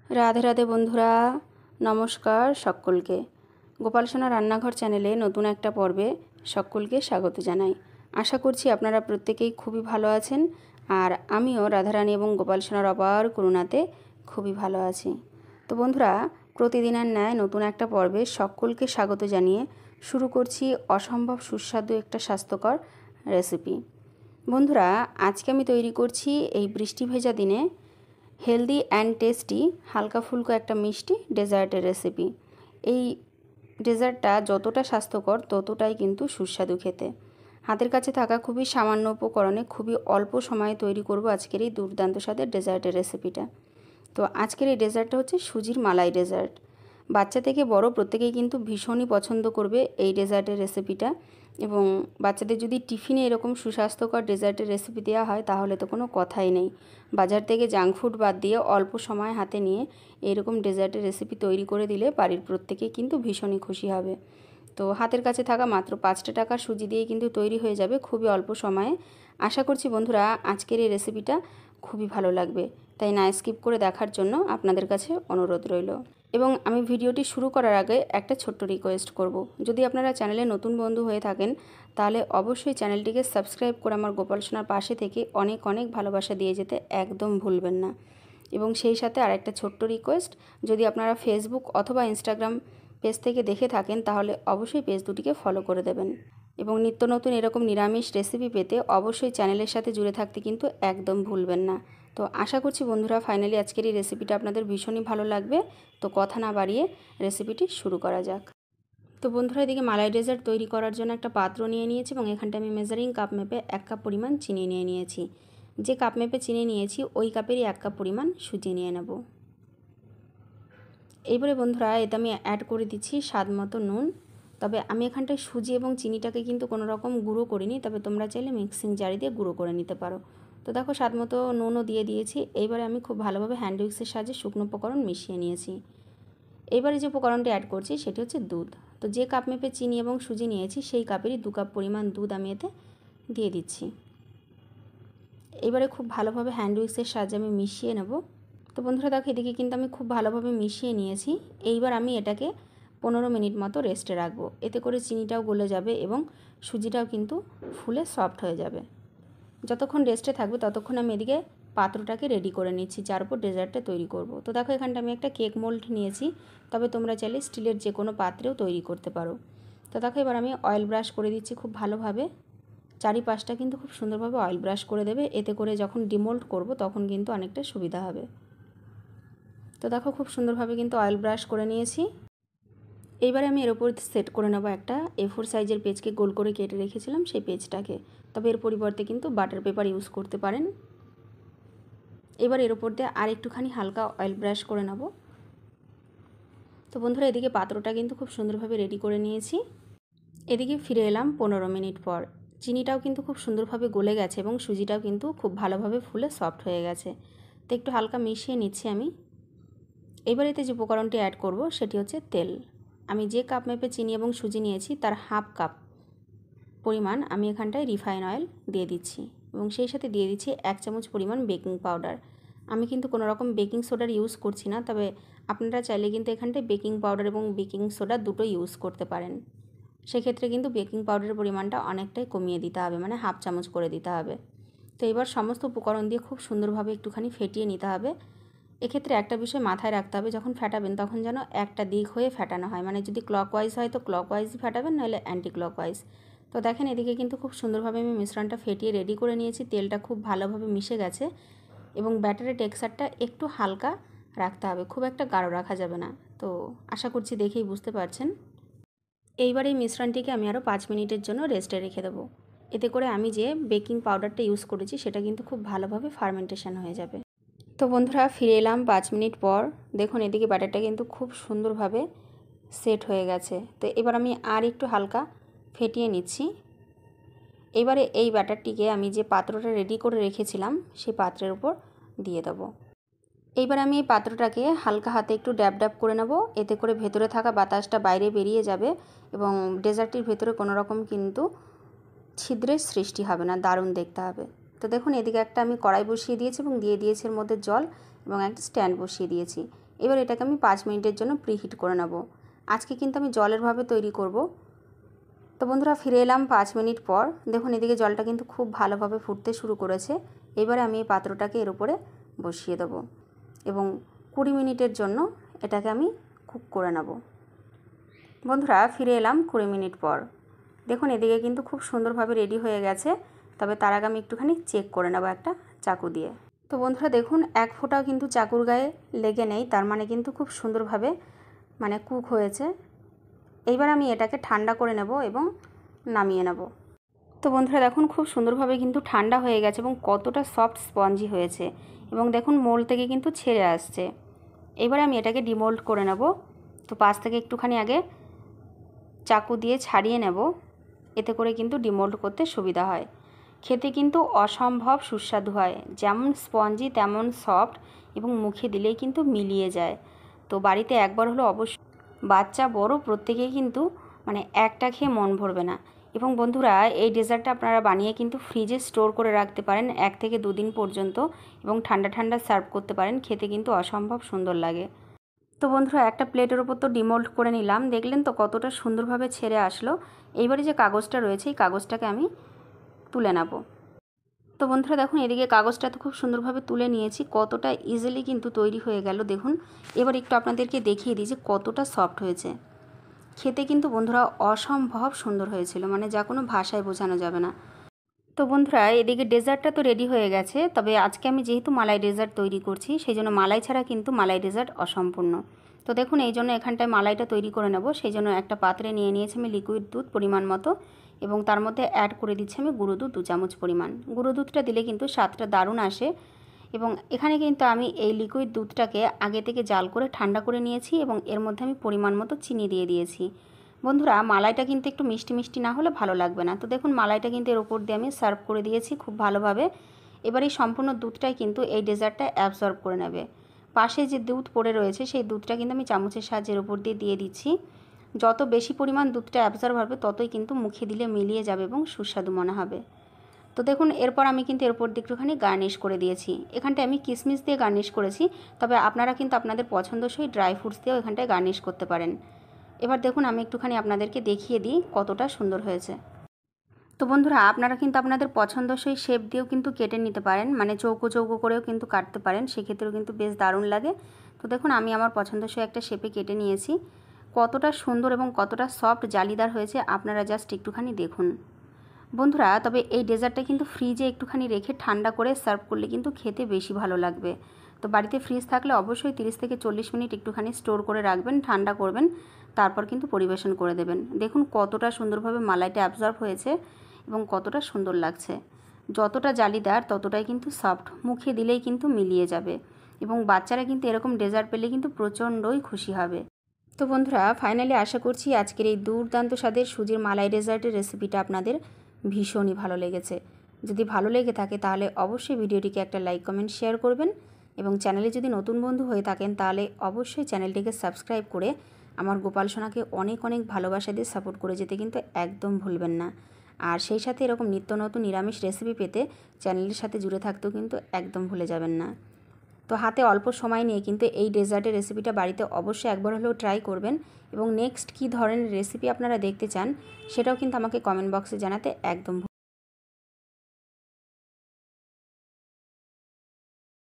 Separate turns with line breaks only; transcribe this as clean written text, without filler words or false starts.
রাধে রাধে বন্ধুরা, নমস্কার সকলকে। গোপাল সোনা রান্নাঘর চ্যানেলে নতুন একটা পর্বে সকলকে স্বাগত জানাই। আশা করছি আপনারা প্রত্যেকেই খুবই ভালো আছেন, আর আমিও রাধারানী এবং গোপাল সোনার অপার করুণাতে খুবই ভালো আছি। তো বন্ধুরা, প্রতিদিনের ন্যায় নতুন একটা পর্বে সকলকে স্বাগত জানিয়ে শুরু করছি অসম্ভব সুস্বাদু একটা স্বাস্থ্যকর রেসিপি। বন্ধুরা, আজকে আমি তৈরি করছি এই বৃষ্টি ভেজা দিনে হেলদি অ্যান্ড টেস্টি হালকা ফুলকো একটা মিষ্টি ডেজার্টের রেসিপি। এই ডেজার্টটা যতটা স্বাস্থ্যকর ততটাই কিন্তু সুস্বাদু খেতে। হাতের কাছে থাকা খুবই সামান্য উপকরণে খুবই অল্প সময়ে তৈরি করব আজকের এই দুর্দান্ত স্বাদের ডেজার্টের রেসিপিটা। তো আজকের এই ডেজার্টটা হচ্ছে সুজির মালাই ডেজার্ট। বাচ্চা থেকে বড় প্রত্যেকেই কিন্তু ভীষণই পছন্দ করবে এই ডেজার্টের রেসিপিটা। এবং বাচ্চাদের যদি টিফিনে এরকম সুস্বাস্থ্যকর ডেজার্টের রেসিপি দেওয়া হয় তাহলে তো কোনো কথাই নেই। বাজার থেকে জাঙ্ক ফুড বাদ দিয়ে অল্প সময় হাতে নিয়ে এরকম ডেজার্টের রেসিপি তৈরি করে দিলে বাড়ির প্রত্যেকেই কিন্তু ভীষণই খুশি হবে। তো হাতের কাছে থাকা মাত্র 5টা টাকার সুজি দিয়ে কিন্তু তৈরি হয়ে যাবে খুবই অল্প সময়ে। আশা করছি বন্ধুরা আজকের এই রেসিপিটা খুবই ভালো লাগবে, তাই না স্কিপ করে দেখার জন্য আপনাদের কাছে অনুরোধ রইল। এবং আমি ভিডিওটি শুরু করার আগে একটা ছোট্ট রিকোয়েস্ট করব, যদি আপনারা চ্যানেলে নতুন বন্ধু হয়ে থাকেন তাহলে অবশ্যই চ্যানেলটিকে সাবস্ক্রাইব করে আমার গোপাল সোনার পাশে থেকে অনেক অনেক ভালোবাসা দিয়ে যেতে একদম ভুলবেন না। এবং সেই সাথে আরেকটা ছোট্ট রিকোয়েস্ট, যদি আপনারা ফেসবুক অথবা ইনস্টাগ্রাম পেজ থেকে দেখে থাকেন তাহলে অবশ্যই পেজ দুটিকে ফলো করে দেবেন। এবং নিত্য নতুন এরকম নিরামিষ রেসিপি পেতে অবশ্যই চ্যানেলের সাথে জুড়ে থাকতে কিন্তু একদম ভুলবেন না। তো আশা করছি বন্ধুরা ফাইনালি আজকের এই রেসিপিটা আপনাদের ভীষণই ভালো লাগবে। তো কথা না বাড়িয়ে রেসিপিটি শুরু করা যাক। তো বন্ধুরা, এদিকে মালাই ডেজার্ট তৈরি করার জন্য একটা পাত্র নিয়ে নিয়েছি এবং এখানটা আমি মেজারিং কাপ মেপে 1 কাপ পরিমাণ চিনি নিয়ে নিয়েছি। যে কাপ মেপে চিনি নিয়েছি ওই কাপেরই 1 কাপ পরিমাণ সুজি নিয়ে নেব। এইবারে বন্ধুরা এতে আমি অ্যাড করে দিচ্ছি স্বাদ মতো নুন। তবে আমি এখানটায় সুজি এবং চিনিটাকে কিন্তু কোনো রকম গুঁড়ো করিনি, তবে তোমরা চাইলে মিক্সিং জারি দিয়ে গুঁড়ো করে নিতে পারো। তো দেখো স্বাদ মতো নুনও দিয়ে দিয়েছি। এইবারে আমি খুব ভালোভাবে হ্যান্ড উইক্সের সাহায্যে শুকনো উপকরণ মিশিয়ে নিয়েছি। এইবারে যে উপকরণটি অ্যাড করছি সেটি হচ্ছে দুধ। তো যে কাপ মেপে চিনি এবং সুজি নিয়েছি সেই কাপেরই 2 কাপ পরিমাণ দুধ আমি এতে দিয়ে দিচ্ছি। এবারে খুব ভালোভাবে হ্যান্ড উইক্সের সাহায্যে আমি মিশিয়ে নেব। তো বন্ধুরা দেখো এদিকে কিন্তু আমি খুব ভালোভাবে মিশিয়ে নিয়েছি। এইবার আমি এটাকে 15 মিনিট মতো রেস্টে রাখবো। এতে করে চিনিটাও গলে যাবে এবং সুজিটাও কিন্তু ফুলে সফট হয়ে যাবে। যতক্ষণ রেস্টে থাকবে ততক্ষণ আমি এদিকে পাত্রটাকে রেডি করে নিচ্ছি যার উপর ডেজার্টটা তৈরি করব। তো দেখো এখানটা আমি একটা কেক মোল্ড নিয়েছি, তবে তোমরা চাইলে স্টিলের যে কোনো পাত্রেও তৈরি করতে পারো। তো দেখো এবার আমি অয়েল ব্রাশ করে দিচ্ছি খুব ভালোভাবে। চারিপাশটা কিন্তু খুব সুন্দরভাবে অয়েল ব্রাশ করে দেবে, এতে করে যখন ডিমোল্ড করব তখন কিন্তু অনেকটা সুবিধা হবে। তো দেখো খুব সুন্দরভাবে কিন্তু অয়েল ব্রাশ করে নিয়েছি। এইবারে আমি এর উপর সেট করে নেব একটা A4 সাইজের পেজকে গোল করে কেটে রেখেছিলাম সেই পেজটাকে। তবে এর পরিবর্তে কিন্তু বাটার পেপার ইউজ করতে পারেন। এবার এর উপর দিয়ে আর একটুখানি হালকা অয়েল ব্রাশ করে নেব। তো বন্ধুরা এদিকে পাত্রটা কিন্তু খুব সুন্দরভাবে রেডি করে নিয়েছি। এদিকে ফিরে এলাম 15 মিনিট পর। চিনিটাও কিন্তু খুব সুন্দরভাবে গলে গেছে এবং সুজিটাও কিন্তু খুব ভালোভাবে ফুলে সফট হয়ে গেছে। তো একটু হালকা মিশিয়ে নিচ্ছি আমি। এবার এতে যে উপকরণটি অ্যাড করব সেটি হচ্ছে তেল। আমি যে কাপ মেপে চিনি এবং সুজি নিয়েছি তার হাফ কাপ পরিমাণ আমি এখানটায় রিফাইন অয়েল দিয়ে দিচ্ছি এবং সেই সাথে দিয়ে দিচ্ছি 1 চামচ পরিমাণ বেকিং পাউডার। আমি কিন্তু কোনো রকম বেকিং সোডার ইউজ করছি না, তবে আপনারা চাইলে কিন্তু এখানটায় বেকিং পাউডার এবং বেকিং সোডা দুটো ইউজ করতে পারেন। সেক্ষেত্রে কিন্তু বেকিং পাউডারের পরিমাণটা অনেকটাই কমিয়ে দিতে হবে, মানে হাফ চামচ করে দিতে হবে। তো এবার সমস্ত উপকরণ দিয়ে খুব সুন্দরভাবে একটুখানি ফেটিয়ে নিতে হবে। এক্ষেত্রে একটা বিষয় মাথায় রাখতে হবে, যখন ফেটাবেন তখন যেন একটা দিক হয়ে ফেটানো হয়, মানে যদি ক্লকওয়াইজ হয় তো ক্লকওয়াইজই ফেটাবেন, নাহলে অ্যান্টি ক্লকওয়াইজ। তো দেখেন এদিকে কিন্তু খুব সুন্দরভাবে আমি মিশ্রণটা ফেটিয়ে রেডি করে নিয়েছি। তেলটা খুব ভালোভাবে মিশে গেছে এবং ব্যাটারের টেক্সচারটা একটু হালকা রাখতে হবে, খুব একটা গাঢ় রাখা যাবে না। তো আশা করছি দেখেই বুঝতে পারছেন। এইবার এই মিশ্রণটিকে আমি আরও 5 মিনিটের জন্য রেস্টে রেখে দেবো। এতে করে আমি যে বেকিং পাউডারটা ইউজ করেছি সেটা কিন্তু খুব ভালোভাবে ফার্মেন্টেশন হয়ে যাবে। তো বন্ধুরা ফিরে এলাম 5 মিনিট পর। দেখুন এদিকে ব্যাটারটা কিন্তু খুব সুন্দরভাবে সেট হয়ে গেছে। তো এবার আমি আর একটু হালকা ফেটিয়ে নিচ্ছি। এবারে এই ব্যাটারটিকে আমি যে পাত্রটা রেডি করে রেখেছিলাম সেই পাত্রের উপর দিয়ে দেব। এইবার আমি এই পাত্রটাকে হালকা হাতে একটু ড্যাব ড্যাব করে নেব, এতে করে ভেতরে থাকা বাতাসটা বাইরে বেরিয়ে যাবে এবং ডেজার্টটির ভেতরে কোনো রকম কিন্তু ছিদ্রের সৃষ্টি হবে না, দারুণ দেখতে হবে। তো দেখুন এদিকে একটা আমি কড়াই বসিয়ে দিয়েছি এবং দিয়ে দিয়েছি এর মধ্যে জল এবং একটা স্ট্যান্ড বসিয়ে দিয়েছি। এবার এটাকে আমি 5 মিনিটের জন্য প্রিহিট করে নেব। আজকে কিন্তু আমি জলের ভাবে তৈরি করব। তো বন্ধুরা ফিরে এলাম 5 মিনিট পর। দেখুন এদিকে জলটা কিন্তু খুব ভালোভাবে ফুটতে শুরু করেছে। এবারে আমি এই পাত্রটাকে এর উপরে বসিয়ে দেব এবং 20 মিনিটের জন্য এটাকে আমি কুক করে নেব। বন্ধুরা ফিরে এলাম 20 মিনিট পর। দেখুন এদিকে কিন্তু খুব সুন্দরভাবে রেডি হয়ে গেছে। তবে তার আগে আমি একটুখানি চেক করে নেব একটা চাকু দিয়ে। তো বন্ধুরা দেখুন এক ফোঁটাও কিন্তু চাকুর গায়ে লেগে নেই, তার মানে কিন্তু খুব সুন্দরভাবে কুক হয়েছে। এইবার আমি এটাকে ঠান্ডা করে নেব এবং নামিয়ে নেব। তো বন্ধুরা দেখুন খুব সুন্দরভাবে কিন্তু ঠান্ডা হয়ে গেছে এবং কতটা সফট স্পঞ্জি হয়েছে এবং দেখুন মোল্ড থেকে কিন্তু ছেড়ে আসছে। এবার আমি এটাকে ডিমোল্ড করে নেব। তো পাশ থেকে একটুখানি আগে চাকু দিয়ে ছাড়িয়ে নেব, এতে করে কিন্তু ডিমোল্ড করতে সুবিধা হয়। খেতে কিন্তু অসম্ভব সুস্বাদু হয়, যেমন স্পঞ্জি তেমন সফট এবং মুখে দিলেই কিন্তু মিলিয়ে যায়। তো বাড়িতে একবার হলো অবশ্যই, বাচ্চা বড় প্রত্যেকেই কিন্তু একটা খেয়ে মন ভরবে না। এবং বন্ধুরা এই ডেজার্টটা আপনারা বানিয়ে কিন্তু ফ্রিজে স্টোর করে রাখতে পারেন 1 থেকে 2 দিন পর্যন্ত এবং ঠান্ডা ঠান্ডা সার্ভ করতে পারেন, খেতে কিন্তু অসম্ভব সুন্দর লাগে। তো বন্ধুরা একটা প্লেটের ওপর তো ডিমোল্ড করে নিলাম, দেখলেন তো কতটা সুন্দরভাবে ছেড়ে আসলো। এইবারে যে কাগজটা রয়েছে এই কাগজটাকে আমি তুলে নেব। তো বন্ধুরা দেখুন এদিকে কাগজটা তো খুব সুন্দরভাবে তুলে নিয়েছি, কতটা ইজিলি কিন্তু তৈরি হয়ে গেল দেখুন। এবার একটু আপনাদেরকে দেখিয়ে দিই যে কতটা সফট হয়েছে। খেতে কিন্তু বন্ধুরা অসম্ভব সুন্দর হয়েছিল, যা কোনো ভাষায় বোঝানো যাবে না। তো বন্ধুরা এদিকে ডেজার্টটা তো রেডি হয়ে গেছে, তবে আজকে আমি যেহেতু মালাই ডেজার্ট তৈরি করছি সেই জন্য মালাই ছাড়া কিন্তু মালাই ডেজার্ট অসম্পূর্ণ। তো দেখুন এই জন্য এখানটায় মালাইটা তৈরি করে নেব। সেই জন্য একটা পাত্রে নিয়ে নিয়েছি আমি লিকুইড দুধ পরিমাণ মতো এবং তার মধ্যে অ্যাড করে দিচ্ছি আমি গুঁড়ো দুধ 2 চামচ পরিমাণ। গুঁড়ো দুধটা দিলে কিন্তু স্বাদটা দারুণ আসে। এবং এখানে কিন্তু আমি এই লিকুইড দুধটাকে আগে থেকে জাল করে ঠান্ডা করে নিয়েছি এবং এর মধ্যে আমি পরিমাণ মতো চিনি দিয়ে দিয়েছি। বন্ধুরা মালাইটা কিন্তু একটু মিষ্টি মিষ্টি না হলে ভালো লাগবে না। তো দেখুন মালাইটা কিন্তু এর উপর দিয়ে আমি সার্ভ করে দিয়েছি খুব ভালোভাবে। এবার এই সম্পূর্ণ দুধটাই কিন্তু এই ডেজার্টটা অ্যাবসর্ব করে নেবে। পাশে যে দুধ পড়ে রয়েছে সেই দুধটা কিন্তু আমি চামচের সাহায্যে উপর দিয়ে দিচ্ছি। যত বেশি পরিমাণ দুধটা অ্যাবসর্ব হবে ততই কিন্তু মুখে দিলে মিলিয়ে যাবে এবং সুস্বাদু মনে হবে। তো দেখুন এরপর আমি কিন্তু এর উপর দিয়ে একটুখানি গার্নিশ করে দিয়েছি। এখানটায় আমি কিশমিশ দিয়ে গার্নিশ করেছি, তবে আপনারা কিন্তু আপনাদের পছন্দসই ড্রাই ফ্রুটস দিয়েও এখানটায় গার্নিশ করতে পারেন। এবার দেখুন আমি একটুখানি আপনাদেরকে দেখিয়ে দিই কতটা সুন্দর হয়েছে। তো বন্ধুরা আপনারা কিন্তু আপনাদের পছন্দসই শেপ দিয়েও কিন্তু কেটে নিতে পারেন, চৌকো চৌকো করেও কিন্তু কাটতে পারেন, সেক্ষেত্রেও কিন্তু বেশ দারুণ লাগে। তো দেখুন আমি আমার পছন্দসই একটা শেপে কেটে নিয়েছি। কতটা সুন্দর এবং কতটা সফট জালিদার হয়েছে আপনারা জাস্ট একটুখানি দেখুন। বন্ধুরা তবে এই ডেজার্টটা কিন্তু ফ্রিজে একটুখানি রেখে ঠান্ডা করে সার্ভ করলে কিন্তু খেতে বেশি ভালো লাগবে। তো বাড়িতে ফ্রিজ থাকলে অবশ্যই 30 থেকে 40 মিনিট একটুখানি স্টোর করে রাখবেন, ঠান্ডা করবেন, তারপর কিন্তু পরিবেশন করে দেবেন। দেখুন কতটা সুন্দরভাবে মালাইটা অ্যাবজর্ব হয়েছে এবং কতটা সুন্দর লাগছে। যতটা জালিদার ততটাই কিন্তু সফট, মুখে দিলেই কিন্তু মিলিয়ে যাবে এবং বাচ্চারা কিন্তু এরকম ডেজার্ট পেলে কিন্তু প্রচণ্ডই খুশি হবে। তো বন্ধুরা ফাইনালি আশা করছি আজকের এই দুর্দান্ত স্বাদের সুজির মালাই ডেজার্টের রেসিপিটা আপনাদের ভীষণই ভালো লেগেছে। যদি ভালো লেগে থাকে তাহলে অবশ্যই ভিডিওটিকে একটা লাইক কমেন্ট শেয়ার করবেন এবং চ্যানেলে যদি নতুন বন্ধু হয়ে থাকেন তাহলে অবশ্যই চ্যানেলটিকে সাবস্ক্রাইব করে আমার গোপাল সোনাকে অনেক অনেক ভালোবাসা দিয়ে সাপোর্ট করে যেতে কিন্তু একদম ভুলবেন না। আর সেই সাথে এরকম নিত্য নতুন নিরামিষ রেসিপি পেতে চ্যানেলের সাথে জুড়ে থাকতেও কিন্তু একদম ভুলে যাবেন না। তো হাতে অল্প সময় নিয়ে কিন্তু এই ডেজার্টের রেসিপিটা বাড়িতে অবশ্যই একবার হলেও ট্রাই করবেন এবং নেক্সট কী ধরনের রেসিপি আপনারা দেখতে চান সেটাও কিন্তু আমাকে কমেন্ট বক্সে জানাতে একদম